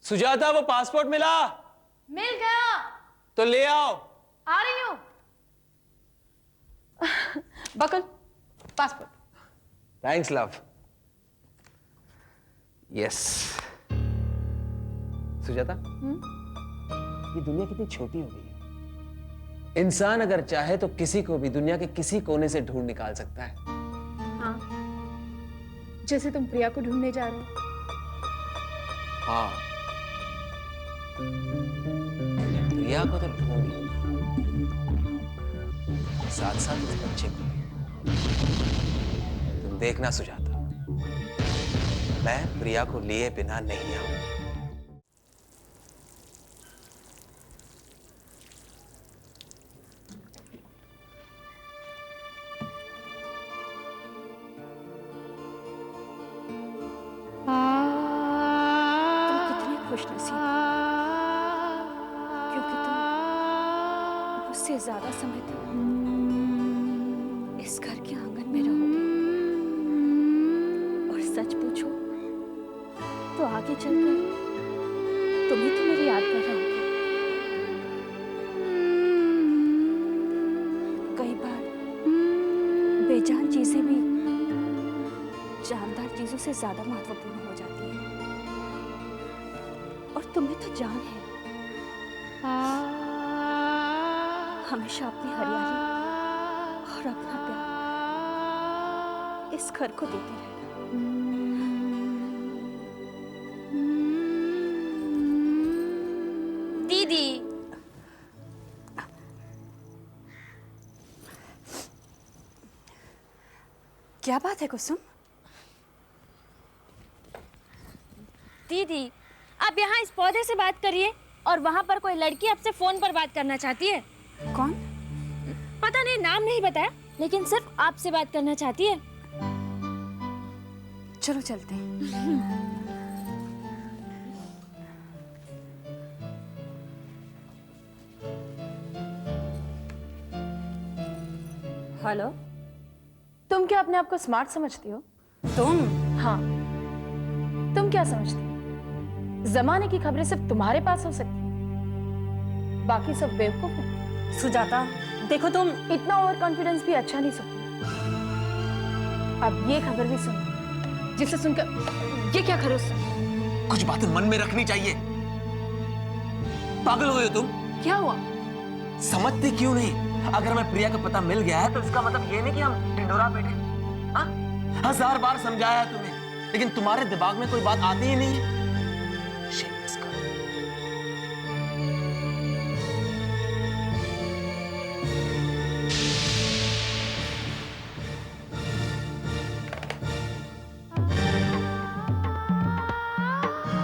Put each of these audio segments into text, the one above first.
सुजाता, वो पासपोर्ट मिला? मिल गया। तो ले आओ। आ रही हूं। Bakul, passport. Thanks love. Yes. Sujata, ये दुनिया कितनी छोटी हो गई है। इंसान अगर चाहे तो किसी को भी दुनिया के किसी कोने से ढूंढ निकाल सकता है। हाँ, जैसे तुम प्रिया को ढूंढने जा रहे हो। हाँ, प्रिया को तो ढूंढ लूंगा, साथ साथ उस बच्चे को भी। तुम देखना सुजाता, मैं प्रिया को लिए बिना नहीं आऊंगा। खुशनसीब क्योंकि तुम मुझसे ज्यादा समय तक इस घर के आंगन में रहोगे। और सच पूछो तो आगे चलकर तुम्हें तो मेरी याद कर रहा होगी। कई बार बेजान चीजें भी जानदार चीजों से ज्यादा महत्वपूर्ण हो जाती है। और तुम्हें तो जान है, हमेशा अपनी हरियाली और अपना प्यार इस घर को देते रहना। दीदी, क्या बात है कुसुम? दीदी, आप यहाँ इस पौधे से बात करिए और वहाँ पर कोई लड़की आपसे फोन पर बात करना चाहती है। कौन? पता नहीं, नाम नहीं बताया, लेकिन सिर्फ आपसे बात करना चाहती है। चलो चलते हैं। हेलो, तुम क्या अपने आप को स्मार्ट समझती हो? तुम? हाँ, तुम क्या समझती हो जमाने की खबरें सिर्फ तुम्हारे पास हो सकती हैं, बाकी सब बेवकूफ हैं। सुजाता, देखो तुम इतना ओवर कॉन्फिडेंस भी अच्छा नहीं सुनती। अब ये खबर भी सुनो, जिसे सुनकर ये क्या करो? कुछ बातें मन में रखनी चाहिए। पागल हो गए हो तुम? क्या हुआ? समझते क्यों नहीं? अगर मैं प्रिया का पता मिल गया है तो इसका मतलब ये नहीं कि हम ढिंढोरा बैठे। हाँ? 1000 बार समझाया है तुम्हें, लेकिन तुम्हारे दिमाग में कोई बात आती ही नहीं है। Shameless girl.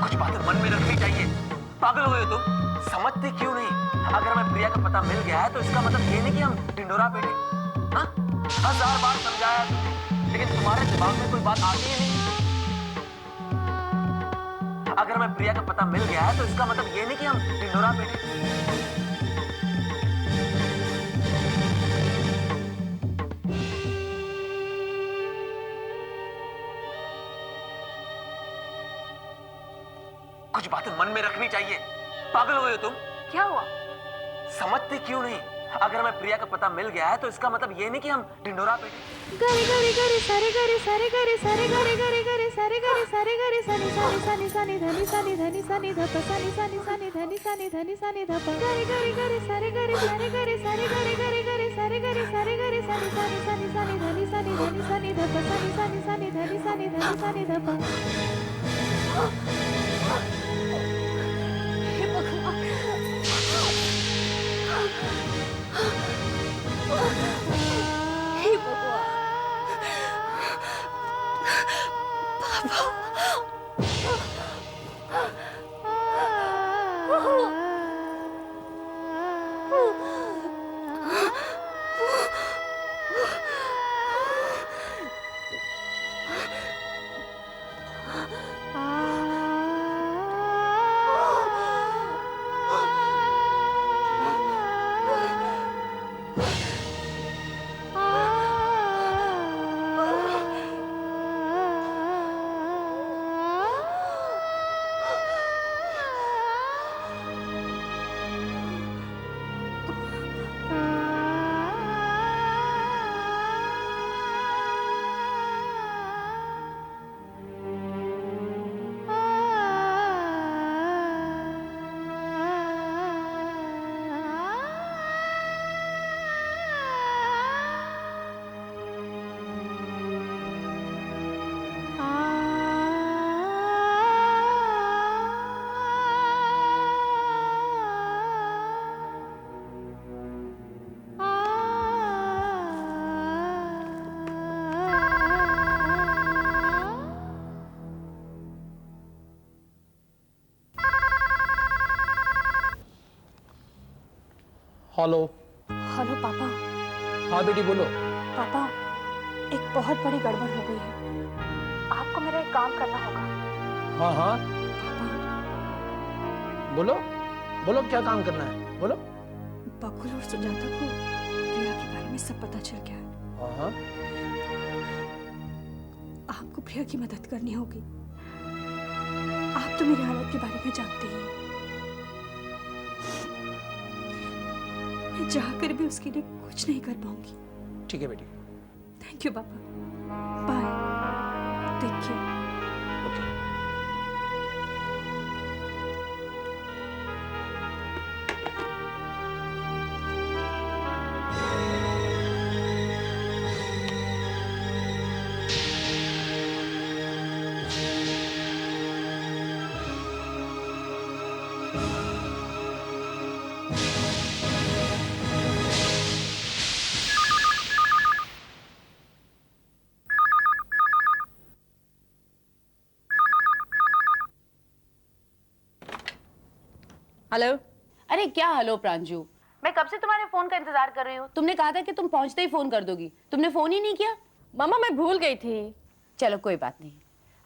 कुछ बातें मन में रखनी चाहिए। पागल हो गए हो तुम? समझते क्यों नहीं? अगर मैं प्रिया का पता मिल गया है तो इसका मतलब ये नहीं कि हम ढिंढोरा बैठे। हाँ? 1000 बार समझाया तुमने, लेकिन तुम्हारे दिमाग में कोई बात आती ही नहीं। अगर मैं प्रिया का पता मिल गया है तो इसका मतलब ये नहीं कि हम ढिंढोरा बैठे। कुछ बातें मन में रखनी चाहिए। पागल हो गए हो तुम? क्या हुआ? समझते क्यों नहीं? अगर मैं प्रिया का पता मिल गया है तो इसका मतलब ये नहीं कि हम ढिंढोरा बैठे। गरे गरे गरे सारे गरे सारे गरे सारे गरे गरे गरे सारे गरे सारे गरे सानी सानी सानी सानी धनी सानी धनी सानी धप सानी सानी सानी धनी सानी धनी सानी धप गरे गरे गरे सारे गरे सारे गरे सारे गरे गरे गरे सारे गरे सारे गरे सानी सानी सानी सानी धनी सानी धनी सानी धप सानी सानी सानी धनी सानी धनी सानी धप। हे भगवान, हे भगवान, हेलो। हेलो पापा। हाँ बेटी बोलो। पापा, एक बहुत बड़ी गड़बड़ हो गई है। आपको मेरा एक काम करना होगा। हाँ हाँ पापा, बोलो बोलो, क्या काम करना है बोलो। बकुल और सुजाता को प्रिया के बारे में सब पता चल गया है। हाँ हाँ आपको प्रिया की मदद करनी होगी। आप तो मेरी हालत के बारे में जानते ही हैं। मैं चाहकर भी उसके लिए कुछ नहीं कर पाऊंगी। ठीक है बेटी। Thank you papa. Bye. Take care. Okay. Hello. अरे क्या हेलो प्रांजू, मैं कब से तुम्हारे फोन का इंतजार कर रही हूँ। तुमने कहा था कि तुम पहुंचते ही फोन कर दोगी, तुमने फोन ही नहीं किया। मामा मैं भूल गई थी। चलो कोई बात नहीं।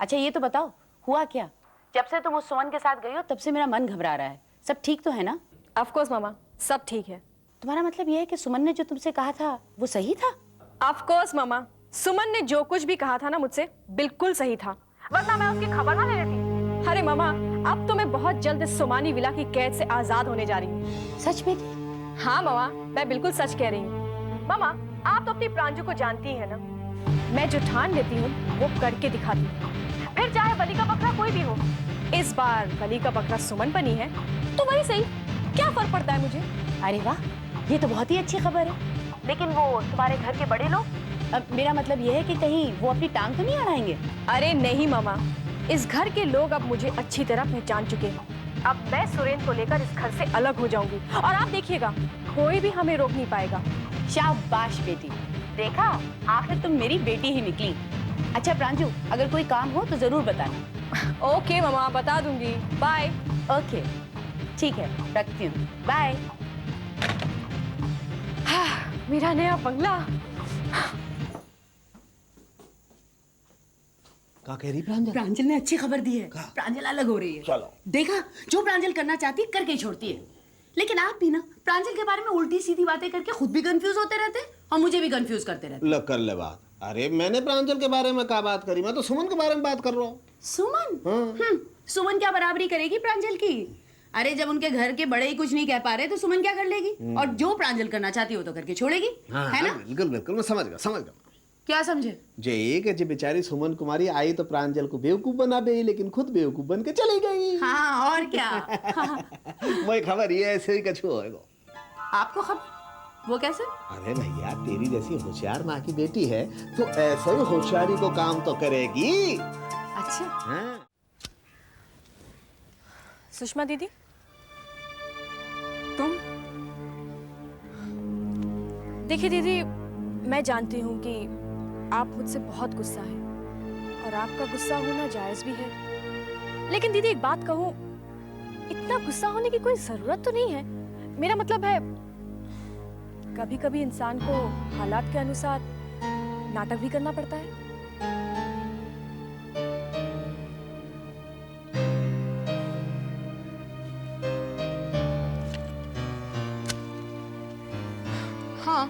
अच्छा ये तो बताओ, हुआ क्या? जब से तुम उस सुमन के साथ गई हो तब से मेरा मन घबरा रहा है। सब ठीक तो है ना? ऑफ कोर्स मामा, सब ठीक है। तुम्हारा मतलब ये है कि सुमन ने जो तुमसे कहा था वो सही था? ऑफ कोर्स मामा, सुमन ने जो कुछ भी कहा था ना मुझसे बिल्कुल सही था, वरना मैं उसकी खबर ना ले लेती। अरे मामा, अब तो मैं बहुत जल्द इस सोमानी विला की कैद से आजाद होने जा रही हूँ। सच में? हाँ मामा, मैं बिल्कुल सच कह रही हूँ। मामा, आप तो अपनी प्रांजू को जानती हैं ना, मैं जो ठान लेती हूँ वो करके दिखाती हूँ, फिर चाहे बलि का बकरा कोई भी हो। इस बार बलि का बकरा सुमन बनी है तो वही सही, क्या फर्क पड़ता है मुझे। अरे वाह, ये तो बहुत ही अच्छी खबर है। लेकिन वो तुम्हारे घर के बड़े लोग, मेरा मतलब ये है कि कहीं वो अपनी टांग तो नहीं अड़ाएंगे? अरे नहीं मामा, इस घर के लोग अब मुझे अच्छी तरह पहचान चुके हैं। अब मैं सुरेंद्र को लेकर इस घर से अलग हो जाऊंगी और आप देखिएगा कोई भी हमें रोक नहीं पाएगा। शाबाश बेटी, देखा आखिर तुम मेरी बेटी ही निकली। अच्छा प्रांजू, अगर कोई काम हो तो जरूर बताना। ओके मामा, बता दूंगी। बाय। ओके ठीक है, रखती हूँ। बाय। मेरा नया बंगला। क्या कह रही प्रांजल? प्रांजल ने अच्छी खबर दी है। प्रांजल अलग हो रही है। चलो। देखा, जो प्रांजल करना चाहती है करके ही छोड़ती है। लेकिन आप भी ना प्रांजल के बारे में उल्टी सीधी बातें करके खुद भी कंफ्यूज होते रहते हैं और मुझे भी कंफ्यूज करते रहते हैं। लग कर ले बात। अरे मैंने प्रांजल के बारे में क्या बात करी, मैं तो सुमन के बारे में बात कर रहा हूँ। सुमन? सुमन क्या बराबरी करेगी प्रांजल की? अरे जब उनके घर के बड़े ही कुछ नहीं कह पा रहे तो सुमन क्या कर लेगी? और जो प्रांजल करना चाहती है वो तो करके छोड़ेगी। है ना? बिल्कुल बिल्कुल, मैं समझ गया। क्या समझे? जो एक है जो बेचारी सुमन कुमारी आई तो प्रांजल को बेवकूफ बना गई, लेकिन खुद बेवकूफ बन के चली गई। हाँ और क्या। मैं खबर ये ऐसे ही कछु होएगा। आपको खबर? वो कैसे? अरे भैया, तेरी जैसी होशियार माँ की बेटी है तो ऐसे ही होशियारी को काम तो करेगी। अच्छा। हाँ? सुषमा दीदी, तुम? देखिए दीदी, मैं जानती हूँ कि आप मुझसे बहुत गुस्सा है और आपका गुस्सा होना जायज भी है। लेकिन दीदी एक बात कहूँ, इतना गुस्सा होने की कोई जरूरत तो नहीं है। मेरा मतलब है कभी कभी इंसान को हालात के अनुसार नाटक भी करना पड़ता है। हाँ,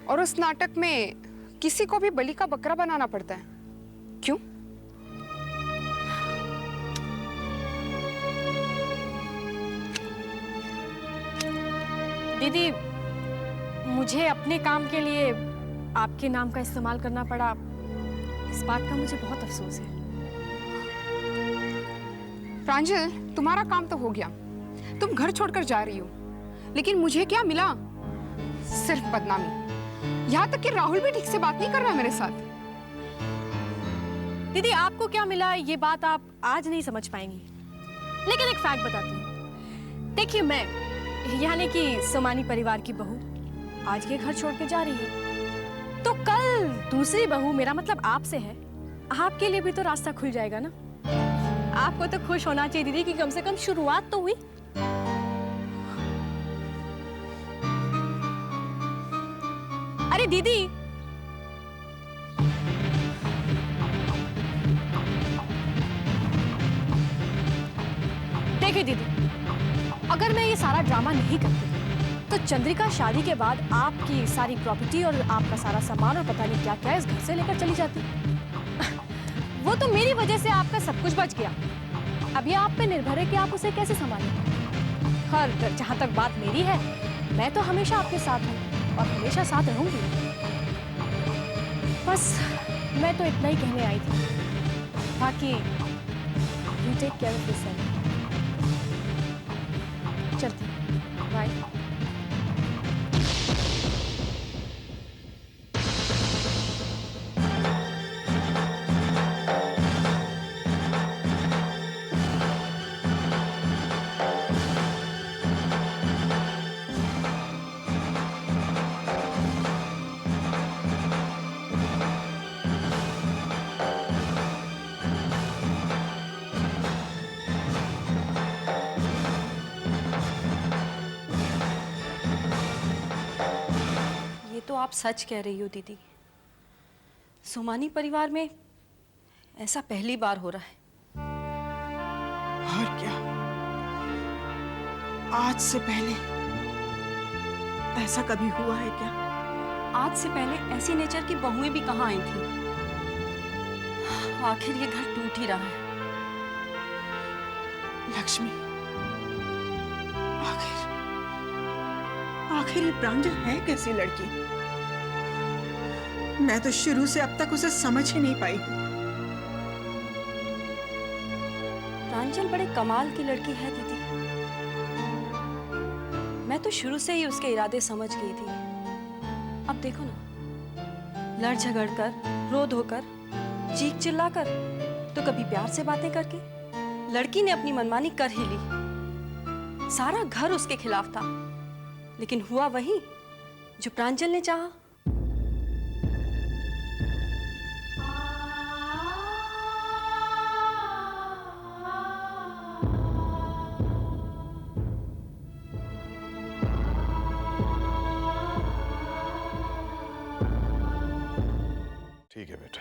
और उस नाटक में किसी को भी बलि का बकरा बनाना पड़ता है। क्यों? दीदी, मुझे अपने काम के लिए आपके नाम का इस्तेमाल करना पड़ा, इस बात का मुझे बहुत अफसोस है। प्रांजल, तुम्हारा काम तो हो गया, तुम घर छोड़कर जा रही हो, लेकिन मुझे क्या मिला? सिर्फ बदनामी। यहाँ तक कि राहुल भी ठीक से बात नहीं कर रहा मेरे साथ। दीदी आपको क्या मिला ये बात आप आज नहीं समझ पाएंगी, लेकिन एक फैक्ट बताती हूँ। देखिए, मैं यानी कि सोमानी परिवार की बहू आज ये घर छोड़ के जा रही है, तो कल दूसरी बहू, मेरा मतलब आपसे है, आपके लिए भी तो रास्ता खुल जाएगा ना। आपको तो खुश होना चाहिए दीदी कि कम से कम शुरुआत तो हुई। अरे दीदी, देखिए दीदी, अगर मैं ये सारा ड्रामा नहीं करती तो चंद्रिका शादी के बाद आपकी सारी प्रॉपर्टी और आपका सारा सामान और पता नहीं क्या क्या इस घर से लेकर चली जाती। वो तो मेरी वजह से आपका सब कुछ बच गया। अब ये आप पे निर्भर है कि आप उसे कैसे संभालें। और जहां तक बात मेरी है, मैं तो हमेशा आपके साथ हूँ और हमेशहमेशा साथ रहूंगी। बस मैं तो इतना ही कहने आई थी, बाकी you take care of yourself. चलती हूँ, बाय। तो आप सच कह रही हो दीदी, सोमानी परिवार में ऐसा पहली बार हो रहा है। और क्या, आज से पहले ऐसा कभी हुआ है क्या? आज से पहले ऐसी नेचर की बहुएं भी कहाँ आई थी। आखिर ये घर टूट ही रहा है। लक्ष्मी, आखिर ये प्रांजल है कैसी लड़की? मैं तो शुरू से अब तक उसे समझ ही नहीं पाई। प्रांजल बड़े कमाल की लड़की है दीदी। मैं तो शुरू से ही उसके इरादे समझ गई थी। अब देखो ना, लड़ झगड़ कर, रो धोकर, चीख चिल्लाकर, तो कभी प्यार से बातें करके लड़की ने अपनी मनमानी कर ही ली। सारा घर उसके खिलाफ था, लेकिन हुआ वही जो प्रांजल ने चाहा। ठीक है बेटा।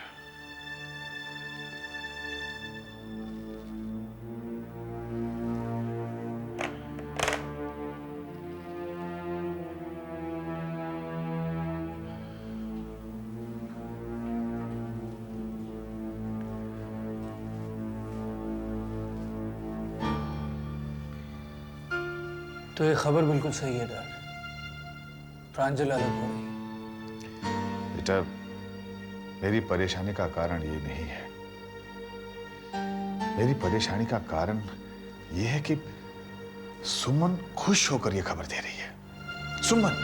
तो ये खबर बिल्कुल सही है डैड, प्रांजल अलग हो रही है। बेटा, मेरी परेशानी का कारण ये नहीं है। मेरी परेशानी का कारण ये है कि सुमन खुश होकर ये खबर दे रही है। सुमन,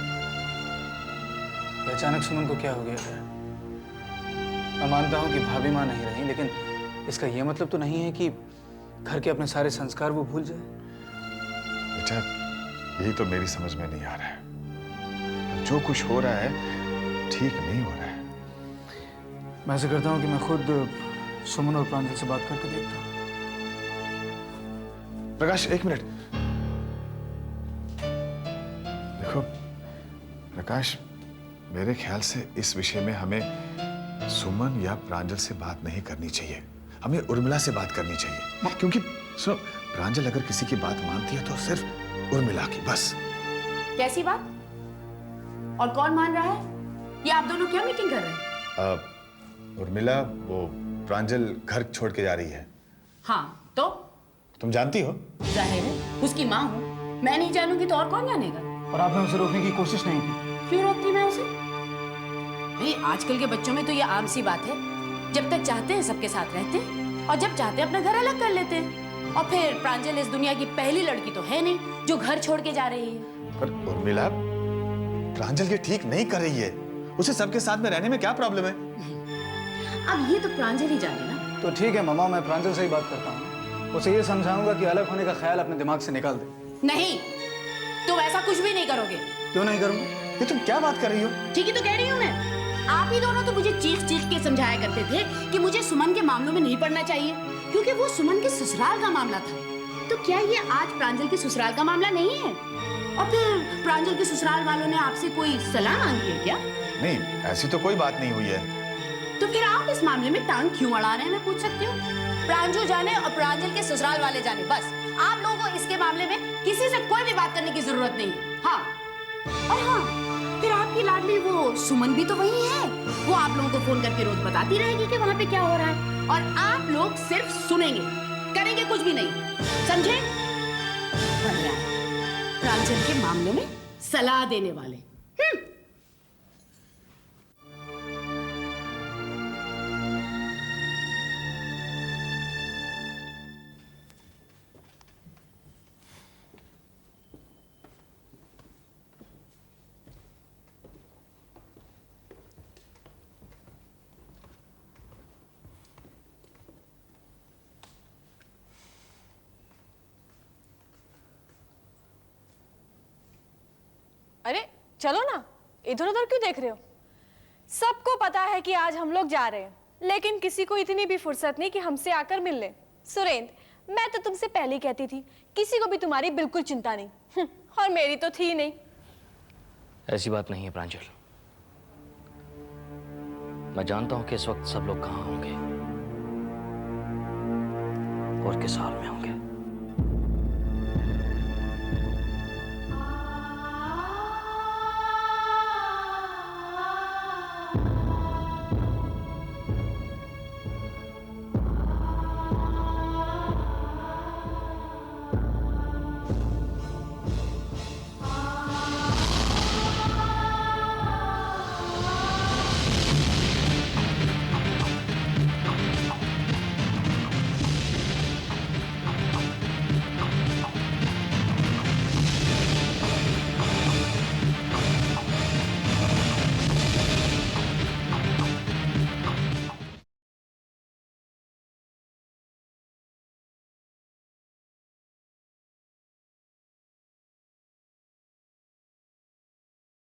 अचानक सुमन को क्या हो गया डैड? मैं मानता हूँ कि भाभी माँ नहीं रही, लेकिन इसका ये मतलब तो नहीं है कि घर के अपने सारे संस्कार वो भूल जाए। बेटा, यही तो मेरी समझ में नहीं आ रहा है। जो कुछ हो रहा है ठीक नहीं हो रहा है। मैं ऐसा करता हूँ कि मैं खुद सुमन और प्रांजल से बात करके देखता हूँ। प्रकाश, एक मिनट। देखो प्रकाश, मेरे ख्याल से इस विषय में हमें सुमन या प्रांजल से बात नहीं करनी चाहिए। हमें उर्मिला से बात करनी चाहिए, क्योंकि सुनो, प्रांजल अगर किसी की बात मानती है तो सिर्फ उर्मिला की, बस। कैसी बात? और कौन मान रहा है? ये आप दोनों क्या मीटिंग कर रहे हैं? उर्मिला, वो प्रांजल घर छोड़ के जा रही है। हाँ तो? तुम जानती हो? जाहिर है, उसकी माँ हूँ। मैं नहीं जानूंगी तो और कौन जानेगा? और आपने उसे रोकने की कोशिश नहीं की? क्यों रोकती मैं उसे? नहीं, आजकल के बच्चों में तो ये आम सी बात है। जब तक चाहते हैं सबके साथ रहते हैं, और जब चाहते हैं अपना घर अलग कर लेते हैं। और फिर प्रांजल इस दुनिया की पहली लड़की तो है नहीं जो घर छोड़ के जा रही है। पर उर्मिला, प्रांजल ये ठीक नहीं कर रही है। उसे सबके साथ में रहने में क्या प्रॉब्लम है? अब ये तो प्रांजल ही जाने ना। तो ठीक है मामा, मैं प्रांजल से ही बात करता हूँ। उसे ये समझाऊंगा कि अलग होने का ख्याल अपने दिमाग से निकाल दे। नहीं, तुम ऐसा कुछ भी नहीं करोगे। क्यों नहीं करूंगा? ये तुम क्या बात कर रही हो? ठीक ही तो कह रही हूँ मैं। आप ही दोनों तो मुझे चीख चीख के समझाया करते थे कि मुझे सुमन के मामलों में नहीं पड़ना चाहिए, क्योंकि वो सुमन के ससुराल का मामला था। तो क्या ये आज प्रांजल के ससुराल का मामला नहीं है? और फिर प्रांजल के ससुराल वालों ने आपसे कोई सलाह मांगी है क्या? नहीं, ऐसी तो कोई बात नहीं हुई है। तो फिर आप इस मामले में टांग क्यों अड़ा रहे हैं, मैं पूछ सकती हूँ? प्रांजू जाने और प्रांजल के ससुराल वाले जाने, बस। आप लोगों को इसके मामले में किसी से कोई भी बात करने की जरूरत नहीं है। हाँ, और हाँ, फिर आपकी लाडली वो सुमन भी तो वही है। वो आप लोगों को फोन करके रोज बताती रहेगी कि वहां पे क्या हो रहा है, और आप लोग सिर्फ सुनेंगे, करेंगे कुछ भी नहीं, समझे? प्रांजल के मामले में सलाह देने वाले। अरे चलो ना, इधर उधर क्यों देख रहे हो? सबको पता है कि आज हम लोग जा रहे हैं, लेकिन किसी को इतनी भी फुर्सत नहीं कि हमसे आकर मिल ले। सुरेंद्र, मैं तो तुमसे पहले ही कहती थी, किसी को भी तुम्हारी बिल्कुल चिंता नहीं। और मेरी तो थी नहीं। ऐसी बात नहीं है प्रांजल। मैं जानता हूं कि इस वक्त सब लोग कहां होंगे और किस हाल में होंगे।